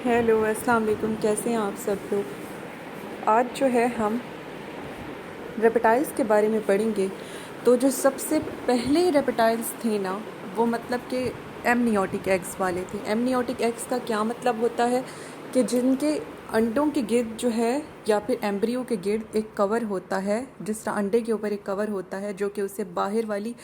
Hello अस्सलाम वालेकुम, कैसे हैं आप सब लोग। आज जो है हम रेप्टाइल्स के बारे में पढ़ेंगे। तो जो सबसे पहले रेप्टाइल्स थे ना, वो मतलब कि एमनियोटिक एग्स वाले थे। एमनियोटिक एग्स का क्या मतलब होता है कि जिनके अंडों के गिर्द जो है या फिर एम्ब्रियो के गिर्द एक कवर होता है, जिस तरह अंडे के ऊपर एक कवर होता है जो कि उसे बाहर वाली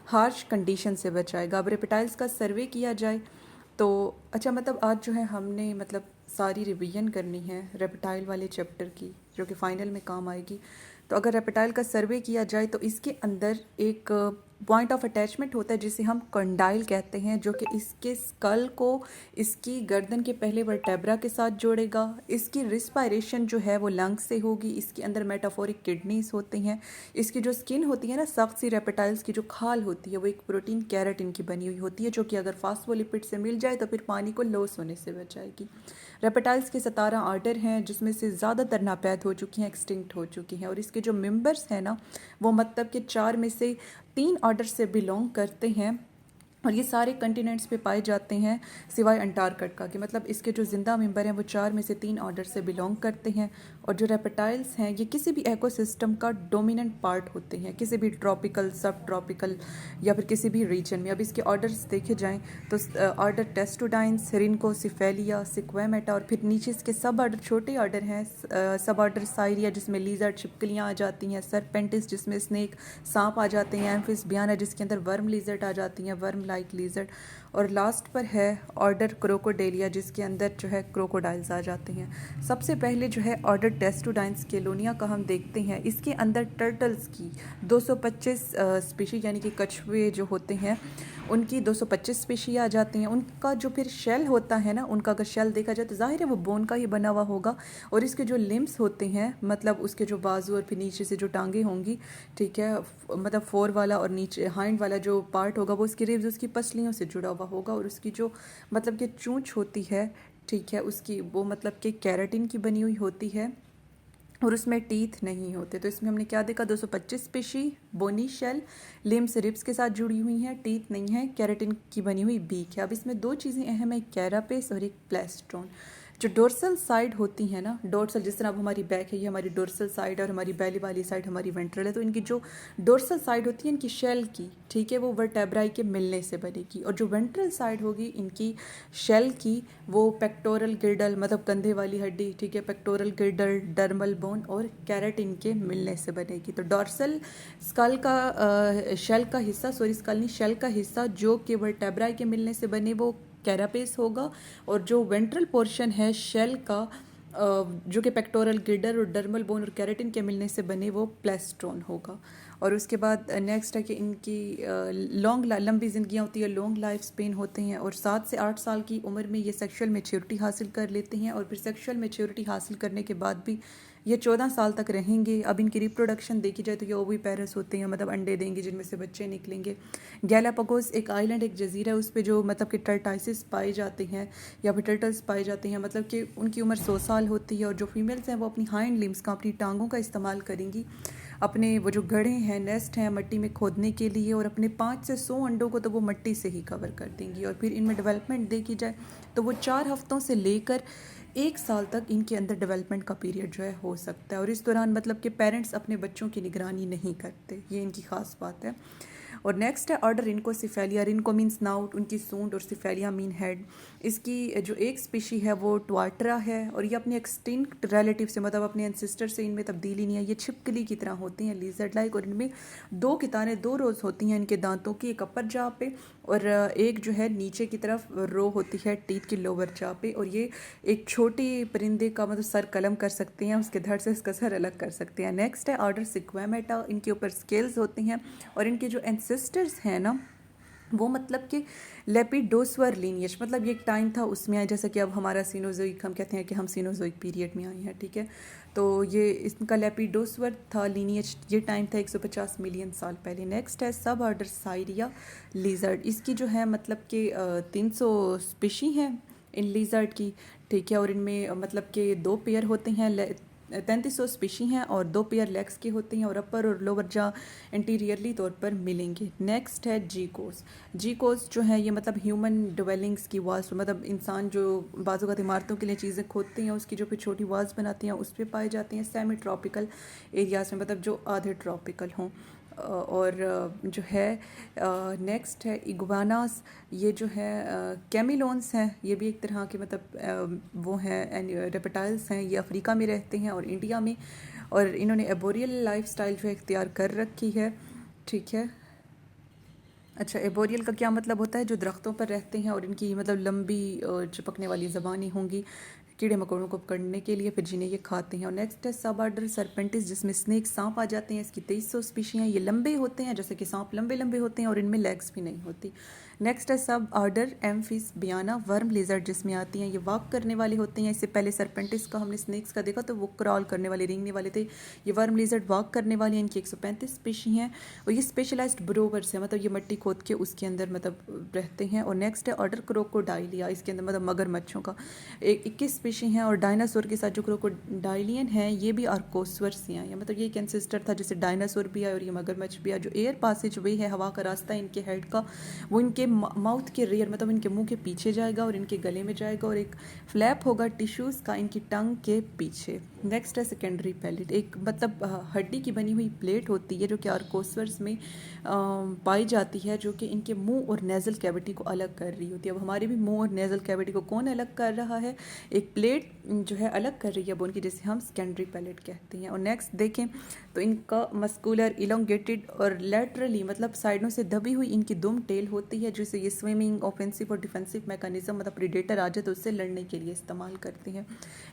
हार्श कंडीशन से बचाएगा। अब रेप्टाइल्स का सर्वे किया जाए तो अच्छा, मतलब आज जो है हमने मतलब सारी रिवीजन करनी है रेप्टाइल वाले चैप्टर की, जो कि फ़ाइनल में काम आएगी। तो अगर रेप्टाइल का सर्वे किया जाए तो इसके अंदर एक पॉइंट ऑफ अटैचमेंट होता है जिसे हम कंडाइल कहते हैं, जो कि इसके स्कल को इसकी गर्दन के पहले वर्टेब्रा के साथ जोड़ेगा। इसकी रिस्पायरेशन जो है वो लंग से होगी। इसके अंदर मेटाफोरिक किडनीज होती हैं। इसकी जो स्किन होती है ना, सख्त सी रेप्टाइल्स की जो खाल होती है वो एक प्रोटीन कैराटिन की बनी हुई होती है, जो कि अगर फास्फोलिपिड से मिल जाए तो फिर पानी को लॉस होने से बचाएगी। रेप्टाइल्स के 17 आर्डर हैं, जिसमें से ज़्यादातर नापैद हो चुकी हैं, एक्सटिंक्ट हो चुकी हैं। और इसके जो मेंबर्स हैं ना, वो मतलब कि 4 में से 3 ऑर्डर से बिलोंग करते हैं। और ये सारे कंटिनेंट्स पे पाए जाते हैं सिवाय अंटार्कटिका के। मतलब इसके जो ज़िंदा मेंबर हैं वो 4 में से 3 ऑर्डर से बिलोंग करते हैं। और जो रेप्टाइल्स हैं ये किसी भी इकोसिस्टम का डोमिनेंट पार्ट होते हैं, किसी भी ट्रॉपिकल, सब ट्रॉपिकल या फिर किसी भी रीजन में। अब इसके ऑर्डर्स देखे जाएँ तो ऑर्डर टेस्टोडाइन्स, रिनकोसिफेलिया, सिक्वेमेटा, और फिर नीचे इसके सब ऑर्डर, छोटे ऑर्डर हैं। सब ऑर्डर साइरिया, जिसमें लीजर्ड छिपकलियाँ आ जाती हैं, सरपेंटिस जिसमें स्नेक सांप आ जाते हैं, एम्फिस्बियाना जिसके अंदर वर्म लीजर्ड आ जाती हैं, वर्म लाइक लीजर्ड। और लास्ट पर है ऑर्डर क्रोकोडेलिया, जिसके अंदर जो है क्रोकोडाइल्स आ जाते हैं। सबसे पहले जो है ऑर्डर टेस्टोडाइन्स केलोनिया का हम देखते हैं। इसके अंदर टर्टल्स की 225 स्पीशी, यानी कि कछुए जो होते हैं उनकी 225 स्पीशी आ जाती हैं। उनका जो फिर शेल होता है ना, उनका अगर शेल देखा जाए तो जाहिर है वो बोन का ही बना हुआ होगा। और इसके जो लिम्स होते हैं, मतलब उसके जो बाजू और फिर नीचे से जो टांगे होंगी, ठीक है, मतलब फोर वाला और नीचे हाइंड वाला जो पार्ट होगा वो उसकी रिब्स, उसकी पसलियों से जुड़ा हुआ होगा। और उसकी जो मतलब कि चोंच होती है, ठीक है, उसकी वो मतलब कि केराटिन की बनी हुई होती है और उसमें टीथ नहीं होते। तो इसमें हमने क्या देखा, 225 स्पीशी, बोनी शेल, लिम्स रिब्स के साथ जुड़ी हुई हैं, टीथ नहीं है, केराटिन की बनी हुई बीक है। अब इसमें 2 चीज़ें अहम है, एक कैरापेस और एक प्लेस्टोन। जो डोर्सल साइड होती है ना, डोर्सल जिस तरह अब हमारी बैक है, ये हमारी डोर्सल साइड और हमारी बैली वाली साइड हमारी वेंट्रल है। तो इनकी जो डोर्सल साइड होती है इनकी शेल की, ठीक है, वो वर्टेब्राई के मिलने से बनेगी। और जो वेंट्रल साइड होगी इनकी शेल की, वो पेक्टोरल गिर्डल, मतलब कंधे वाली हड्डी, ठीक है, पेक्टोरल गिर्डल, डर्मल बोन और कैराटिन के मिलने से बनेगी। तो डोर्सल स्कल का शेल का हिस्सा, सॉरी स्कल नहीं, शेल का हिस्सा जो कि वर्टेब्राई के मिलने से बने वो कैरापेस होगा। और जो वेंट्रल पोर्शन है शेल का, जो कि पेक्टोरल गिर्डल और डर्मल बोन और कैराटिन के मिलने से बने, वो प्लेस्टोन होगा। और उसके बाद नेक्स्ट है कि इनकी लंबी ज़िंदगियाँ होती है, लॉन्ग लाइफ स्पेन होते हैं। और 7 से 8 साल की उम्र में ये सेक्शुअल मैच्योरिटी हासिल कर लेते हैं। और फिर सेक्शुअल मैच्योरिटी हासिल करने के बाद भी ये 14 साल तक रहेंगे। अब इनकी रिप्रोडक्शन देखी जाए तो ये ओवी पैरस होते हैं, मतलब अंडे देंगे जिनमें से बच्चे निकलेंगे। गैलापागोस एक आइलैंड, एक जजीरा है, उस पर जो मतलब कि टर्टाइसिस पाए जाते हैं या फिर टर्टल्स पाए जाते हैं, मतलब कि उनकी उम्र 100 साल होती है। और जो फीमेल्स हैं वो अपनी हाइंड लिम्स का, अपनी टांगों का इस्तेमाल करेंगी अपने वो जो गढ़े हैं, नेस्ट हैं, मिट्टी में खोदने के लिए। और अपने 5 से 100 अंडों को तो वो मिट्टी से ही कवर कर देंगी। और फिर इनमें डेवलपमेंट देखी जाए तो वो 4 हफ्तों से लेकर 1 साल तक इनके अंदर डेवलपमेंट का पीरियड जो है हो सकता है। और इस दौरान मतलब कि पेरेंट्स अपने बच्चों की निगरानी नहीं करते, ये इनकी ख़ास बात है। और नेक्स्ट है ऑर्डर रिनकोसिफेलिया। रिनको मीन स्नाउट, उनकी सूंड, और सिफेलिया मीन हेड। इसकी जो एक स्पीशी है वो ट्वाटरा है। और ये अपने एक्सटिंक्ट रिलेटिव से, मतलब अपने एंसिस्टर से इनमें तब्दीली नहीं है। ये छिपकली की तरह होती हैं, लीजर्ड लाइक। और इनमें 2 कितारें, 2 रोज होती हैं इनके दांतों की, एक अपर जा पे और एक जो है नीचे की तरफ रो होती है टीथ की लोअर जा पे। और ये एक छोटी परिंदे का मतलब सर कलम कर सकते हैं, उसके धड़ से इसका सर अलग कर सकते हैं। नेक्स्ट है ऑर्डर सिक्वेमेटा। इनके ऊपर स्केल्स होती हैं। और इनके जो एंसेस्टर्स हैं ना, वो मतलब कि लेपिडोस्वर लीनियज, मतलब ये एक टाइम था उसमें आए, जैसा कि अब हमारा सीनोजोइक, हम कहते हैं कि हम सीनोजोइक पीरियड में आए हैं, ठीक है। तो ये इसका लेपिडोस्वर था लीनियज, ये टाइम था 150 मिलियन साल पहले। नेक्स्ट है सब ऑर्डर साइरिया लिजर्ड। इसकी जो है मतलब कि 300 स्पीशी हैं इन लिजर्ड की, ठीक है। और इनमें मतलब कि 2 पेयर होते हैं 3300 स्पीशी हैं और 2 पेयर लेग्स के होते हैं और अपर और लोअर जा इंटीरियरली तौर पर मिलेंगे। नेक्स्ट है जीकोस। जीकोस जो है ये मतलब ह्यूमन डिवेलिंग्स की वाल्स, मतलब इंसान जो बाज़ इमारतों के लिए चीज़ें खोदते हैं उसकी जो फिर छोटी वाल्स बनाती हैं उस पर पाए जाते हैं सेमी ट्रॉपिकल एरियाज़ में, मतलब जो आधे ट्रॉपिकल हों। और जो है नेक्स्ट है इग्वानास। ये जो है कैमिलोन्स हैं, ये भी एक तरह के मतलब वो हैं रेप्टाइल्स हैं। ये अफ्रीका में रहते हैं और इंडिया में, और इन्होंने एबोरियल लाइफस्टाइल जो है इख्तियार कर रखी है। ठीक है, अच्छा, एबोरियल का क्या मतलब होता है? जो दरख्तों पर रहते हैं और इनकी मतलब लंबी चिपकने वाली ज़बानें होंगी कीड़े मकोड़ों को पकड़ने के लिए, फिर जिन्हें ये खाते हैं। और नेक्स्ट है सब ऑर्डर सरपेंटिस, जिसमें स्नेक सांप आ जाते हैं। इसकी 2300 स्पीशी हैं। ये लंबे होते हैं जैसे कि सांप लंबे लंबे होते हैं और इनमें लेग्स भी नहीं होती। नेक्स्ट है सब ऑर्डर एम्फिसबियाना वर्म लिजर्ड, जिसमें आती हैं। ये वॉक करने वाले होते हैं। इससे पहले सरपेंटिस का हमने स्नेक्स का देखा तो वो क्रॉल करने वाले, रेंगने वाले थे। ये वर्म लिजर्ड वॉक करने वाले हैं। इनकी 135 स्पीशी हैं और ये स्पेशलाइज्ड ब्रोवर्स हैं, मतलब ये मिट्टी खोद के उसके अंदर मतलब रहते हैं। और नेक्स्ट है ऑर्डर क्रोकोडाइलिया, इसके अंदर मतलब मगरमच्छों का 21 स्पीशी हैं। और डायनासोर के साथ जो क्रोकोडाइलियन है ये भी आर्कोसवर्स ही हैं, मतलब ये एक एंसेस्टर था जिससे डायनासोर भी आया और ये मगरमच्छ भी आया। जो एयर पासेज वे है, हवा का रास्ता इनके हेड का, वो इनके माउथ के रेयर मतलब इनके मुंह के पीछे जाएगा और इनके गले में जाएगा, और एक फ्लैप होगा टिश्यूज़ का इनकी टंग के पीछे। नेक्स्ट है सेकेंडरी पैलेट, एक मतलब हड्डी की बनी हुई प्लेट होती है जो कि आर्कोसवर्स में पाई जाती है, जो कि इनके मुंह और नेज़ल कैविटी को अलग कर रही होती है। अब हमारे भी मुंह और नेज़ल कैविटी को कौन अलग कर रहा है? एक प्लेट जो है अलग कर रही है बोन की, जिसे हम सेकेंडरी पैलेट कहते हैं। और नेक्स्ट देखें तो इनका मस्कुलर इलोंगेटेड और लेटरली मतलब साइडों से दबी हुई इनकी दुम टेल होती है, जिसे ये स्विमिंग, ऑफेंसिव और डिफेंसिव मैकेनिज्म मतलब प्रीडेटर आ जाए तो उससे लड़ने के लिए इस्तेमाल करते हैं।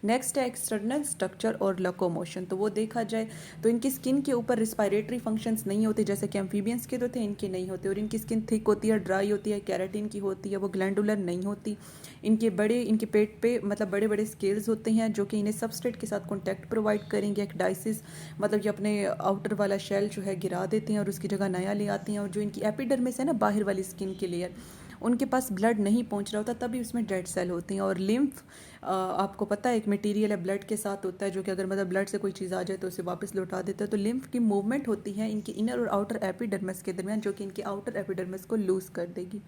नेक्स्ट है एक्सटर्नल स्ट्रक्चर और लोकोमोशन। तो वो देखा जाए तो इनकी स्किन के ऊपर रिस्पायरेटरी फंक्शंस नहीं होते जैसे कि एम्फीबियंस के तो थे, इनके नहीं होते। और इनकी स्किन थिक होती है, ड्राई होती है, कैराटिन की होती है, वो ग्लैंडुलर नहीं होती। इनके पेट पे मतलब बड़े बड़े स्केल्स होते हैं जो कि इन्हें सबस्ट्रेट के साथ कॉन्टैक्ट प्रोवाइड करेंगे। एक्डाइसिस मतलब ये अपने आउटर वाला शेल जो है गिरा देते हैं और उसकी जगह नया ले आते हैं। और जो इनकी एपिडर्मिस है ना, बाहर वाली स्किन के लेयर, उनके पास ब्लड नहीं पहुंच रहा होता, तभी उसमें डेड सेल होती हैं। और लिम्फ आपको पता है एक मटेरियल है, ब्लड के साथ होता है, जो कि अगर मतलब ब्लड से कोई चीज़ आ जाए तो उसे वापस लौटा देता है। तो लिम्फ की मूवमेंट होती है इनकी इनर और आउटर एपिडर्मिस के दरमियान, जो कि इनके आउटर एपिडर्मिस को लूज कर देगी।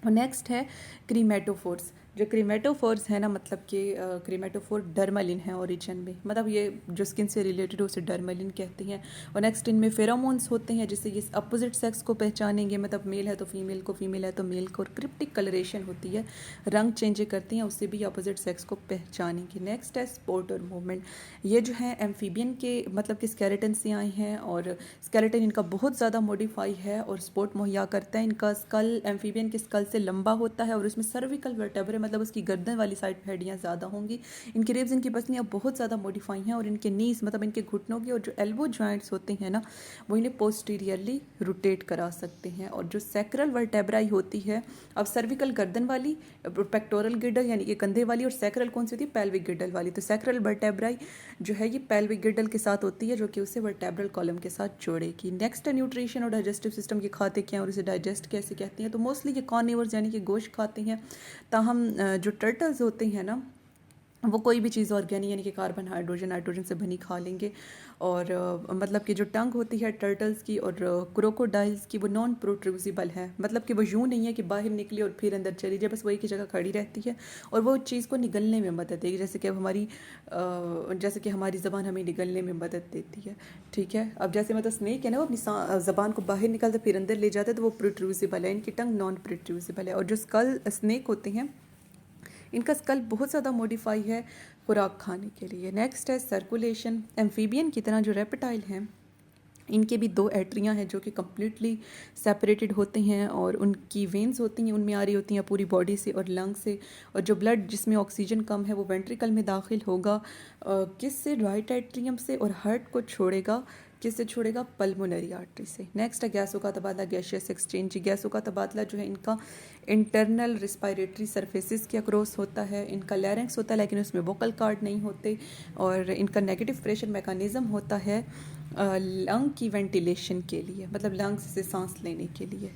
और नेक्स्ट है क्रीमेटोफोर्स। जो क्रीमेटोफोर्स है ना, मतलब कि क्रीमेटोफोर डर्मलिन है ओरिजिन में, मतलब ये जो स्किन से रिलेटेड है उसे डर्मलिन कहते हैं। और नेक्स्ट इनमें फेरोमोन्स होते हैं जिससे ये अपोजिट सेक्स को पहचानेंगे, मतलब मेल है तो फीमेल को, फीमेल है तो मेल को। और क्रिप्टिक कलरेशन होती है, रंग चेंज करती हैं, उससे भी अपोजिट सेक्स को पहचानेंगे। नेक्स्ट है स्पोर्ट और मूवमेंट। ये जो है एम्फीबियन के मतलब कि स्केलेटन से आए हैं और स्केलेटन इनका बहुत ज़्यादा मॉडिफाई है और स्पोर्ट मुहैया करता है। इनका स्कल एम्फीबियन के स्कल से लंबा होता है और उसमें सर्विकल वर्टेब्रे मतलब उसकी गर्दन वाली साइड पर हड्डियाँ ज़्यादा होंगी। इनकी रिब्स, इनकी पसलियाँ बहुत ज़्यादा मॉडिफाई हैं। और इनके नीज मतलब इनके घुटनों की और जो एल्बो जॉइंट्स होते हैं ना, वो इन्हें पोस्टीरियरली रोटेट करा सकते हैं। और जो सैक्रल वर्टेब्राई होती है, अब सर्विकल गर्दन वाली, पेक्टोरल गिडल यानी कि कंधे वाली, और सैक्रल कौन सी होती है? पैल्विक गिडल वाली। तो सैक्रल वर्टेब्राई जो है ये पैल्विक गिडल के साथ होती है, जो कि उसे वर्टेब्रल कॉलम के साथ जोड़ेगी। नेक्स्ट है न्यूट्रिशन और डाइजेस्टिव सिस्टम। ये खाते क्या हैं और इसे डाइजेस्ट कैसे कहते हैं? तो मोस्टली ये कार्निवर्स यानी कि गोश्त खाते हैं। ताहम जो टर्टल्स होते हैं ना, वो कोई भी चीज़ ऑर्गेनिक यानी कि कार्बन, हाइड्रोजन, नाइट्रोजन से बनी खा लेंगे। और मतलब कि जो टंग होती है टर्टल्स की और क्रोकोडाइल्स की, वो नॉन प्रोट्रूसिबल है, मतलब कि वो यूँ नहीं है कि बाहर निकली और फिर अंदर चली जाए, बस वही की जगह खड़ी रहती है और वो चीज़ को निगलने में मदद देगी, जैसे कि हमारी ज़बान हमें निगलने में मदद देती है। ठीक है, अब जैसे मतलब स्नेक है ना, वो अपनी ज़बान को बाहर निकालते फिर अंदर ले जाते हैं, तो वो प्रोट्रूसिबल है। इनकी टंग नॉन प्रोट्रूसिबल है। और जो स्कल स्नेक होते हैं, इनका स्कल बहुत ज़्यादा मॉडिफाई है खुराक खाने के लिए। नेक्स्ट है सर्कुलेशन। एम्फीबियन की तरह जो रेप्टाइल हैं, इनके भी 2 एट्रियाँ हैं जो कि कम्प्लीटली सेपरेटेड होते हैं और उनकी वेंस होती हैं, उनमें आ रही होती हैं पूरी बॉडी से और लंग से। और जो ब्लड जिसमें ऑक्सीजन कम है वो वेंट्रिकल में दाखिल होगा किससे? राइट एट्रियम से, और हार्ट को छोड़ेगा किससे? छोड़ेगा पल्मोनरी आर्टरी से। नेक्स्ट है गैसों का तबादला, गैशियस एक्सचेंज। गैसों का तबादला जो है इनका इंटरनल रिस्पायरेटरी सरफेसिस के अक्रॉस होता है। इनका लैरिंक्स होता है लेकिन उसमें वोकल कार्ड नहीं होते। और इनका नेगेटिव प्रेशर मैकेनिज़्म होता है लंग की वेंटिलेशन के लिए, मतलब लंग्स से सांस लेने के लिए।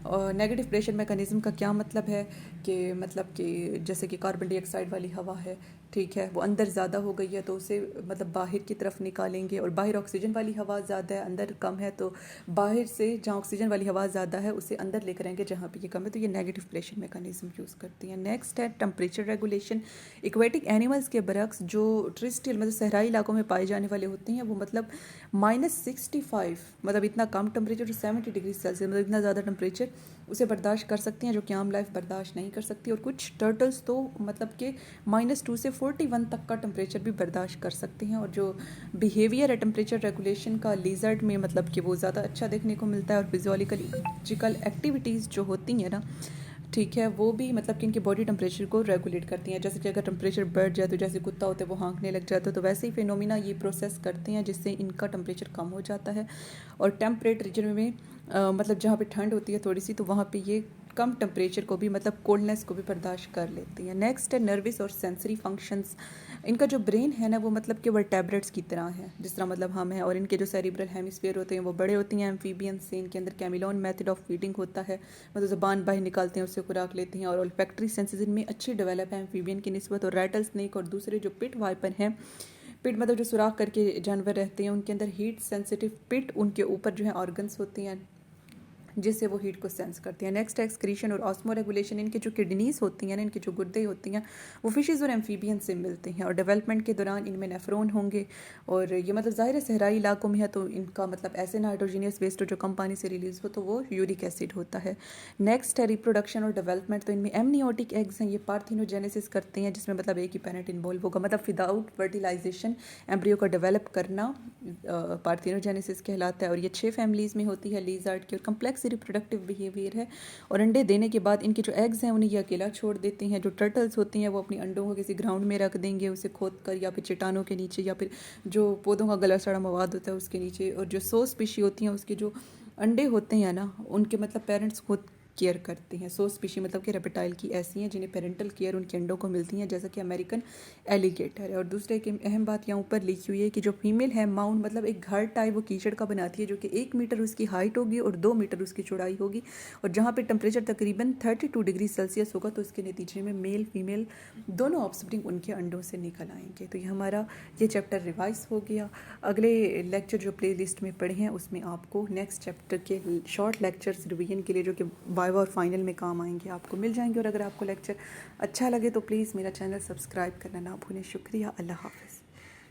और नेगेटिव प्रेशर मैकेनिज़्म का क्या मतलब है कि जैसे कि कार्बन डाइऑक्साइड वाली हवा है ठीक है, वो अंदर ज़्यादा हो गई है तो उसे मतलब बाहर की तरफ निकालेंगे, और बाहर ऑक्सीजन वाली हवा ज़्यादा है, अंदर कम है, तो बाहर से जहाँ ऑक्सीजन वाली हवा ज़्यादा है उसे अंदर लेकर आएंगे जहाँ पे ये कम है, तो ये नेगेटिव प्रेशर मैकेनिज्म यूज़ करती हैं। नेक्स्ट है टेम्परेचर रेगुलेशन। एक्वेटिक एनिमल्स के बरक्स जो ट्रिस्टियल मतलब सहराई इलाकों में पाए जाने वाले होते हैं वो मतलब -65 मतलब इतना कम टेम्परेचर, 70 डिग्री सेल्सियस मतलब इतना ज़्यादा टेम्परेचर उसे बर्दाश्त कर सकती हैं, जो कि आम लाइफ बर्दाश्त नहीं कर सकती। और कुछ टर्टल्स तो मतलब कि -2 से 41 तक का टेम्परेचर भी बर्दाश्त कर सकते हैं। और जो बिहेवियर है टेम्परेचर रेगुलेशन का लिजर्ड में मतलब कि वो ज़्यादा अच्छा देखने को मिलता है। और फिजियोलॉजिकल एक्टिविटीज़ जो होती हैं ना, ठीक है, वो भी मतलब कि इनके बॉडी टेम्परेचर को रेगुलेट करती हैं। जैसे कि अगर टेम्परेचर बढ़ जाए तो जैसे कुत्ता होता है वो हाँकने लग जाता है, तो वैसे ही फिनोमिना ये प्रोसेस करते हैं जिससे इनका टेम्परेचर कम हो जाता है। और टेम्परेट रीजन में मतलब जहाँ पे ठंड होती है थोड़ी सी, तो वहाँ पे ये कम टेम्परेचर को भी मतलब कोल्डनेस को भी बर्दाश्त कर लेती हैं। नेक्स्ट है नर्वस और सेंसरी फंक्शंस। इनका जो ब्रेन है ना वो मतलब कि वर्टेब्रेट्स की तरह है, जिस तरह मतलब हम हैं। और इनके जो सेरिब्रल हेमिस्फीयर होते हैं वो बड़े होती हैं एम्फीबियन से। इनके अंदर कैमिलोन मेथड ऑफ फीडिंग होता है, मतलब ज़बान बाहर निकालते हैं उससे खुराक लेते हैं। और ओल्फैक्टरी सेंसेस इनमें अच्छी डेवलप है एम्फीबियन की निस्बत। और रैटल स्नेक और दूसरे जो पिट वाइपर हैं, पिट मतलब जो सुराख करके जानवर रहते हैं, उनके अंदर हीट सेंसिटिव पिट उनके ऊपर जो है ऑर्गन्स होती हैं जिससे वो हीट को सेंस करती हैं। नेक्स्ट एक्सक्रीशन और ऑस्मो रेगुलेशन। इनकी जो किडनीज होती हैं ना, इनकी जो गुर्दे होती हैं वो फिशेज़ और एम्फीबियन से मिलते हैं। और डेवलपमेंट के दौरान इनमें नेफ्रॉन होंगे। और ये मतलब ज़ाहिर है सहराई इलाकों में है तो इनका मतलब ऐसे नाइट्रोजीनियस वेस्ट जो कम पानी से रिलीज़ हो तो वो यूरिक एसिड होता है। नेक्स्ट है रिप्रोडक्शन और डेवलपमेंट। तो इनमें एमनियोटिक एग्स हैं, ये पार्थिनोजेनेसिस करते हैं जिसमें मतलब एक ही पेरेंट इन्वॉल्व होगा, मतलब विदाउट फर्टिलाइजेशन एम्ब्रियो का डेवलप करना पार्थिनोजेनेसिस कहलाता है। और ये 6 फैमिलीज़ में होती है लीजार्ड की। और कम्प्लेक्स रिप्रोडक्टिव बिहेवियर है। और अंडे देने के बाद इनके जो एग्स हैं उन्हें ये अकेला छोड़ देती हैं। जो टर्टल्स होती हैं वो अपनी अंडों को किसी ग्राउंड में रख देंगे, उसे खोद कर, या फिर चट्टानों के नीचे, या फिर जो पौधों का गला सड़ा मवाद होता है उसके नीचे। और जो 100 स्पीशी होती हैं उसके जो अंडे होते हैं ना, उनके मतलब पेरेंट्स खुद केयर करते हैं। 100 स्पीशी मतलब कि रेप्टाइल की ऐसी हैं जिन्हें पेरेंटल केयर उनके अंडों को मिलती हैं, जैसा कि अमेरिकन एलिगेटर है। और दूसरे एक अहम बात यहाँ ऊपर लिखी हुई है कि जो फीमेल है माउंट मतलब एक घर टाइप वो कीचड़ का बनाती है, जो कि 1 मीटर उसकी हाइट होगी और 2 मीटर उसकी चौड़ाई होगी। और जहाँ पे टेम्परेचर तकरीबन 32 डिग्री सेल्सियस होगा तो उसके नतीजे में मेल फीमेल दोनों ऑफस्प्रिंग उनके अंडों से निकल आएंगे। तो ये हमारा ये चैप्टर रिवाइज हो गया। अगले लेक्चर जो प्ले लिस्ट में पढ़े हैं उसमें आपको नेक्स्ट चैप्टर के शॉर्ट लेक्चर्स रिवीजन के लिए जो कि वाइवा और फाइनल में काम आएंगे आपको मिल जाएंगे। और अगर आपको लेक्चर अच्छा लगे तो प्लीज़ मेरा चैनल सब्सक्राइब करना ना भूलें। शुक्रिया, अल्लाह हाफ़िज़।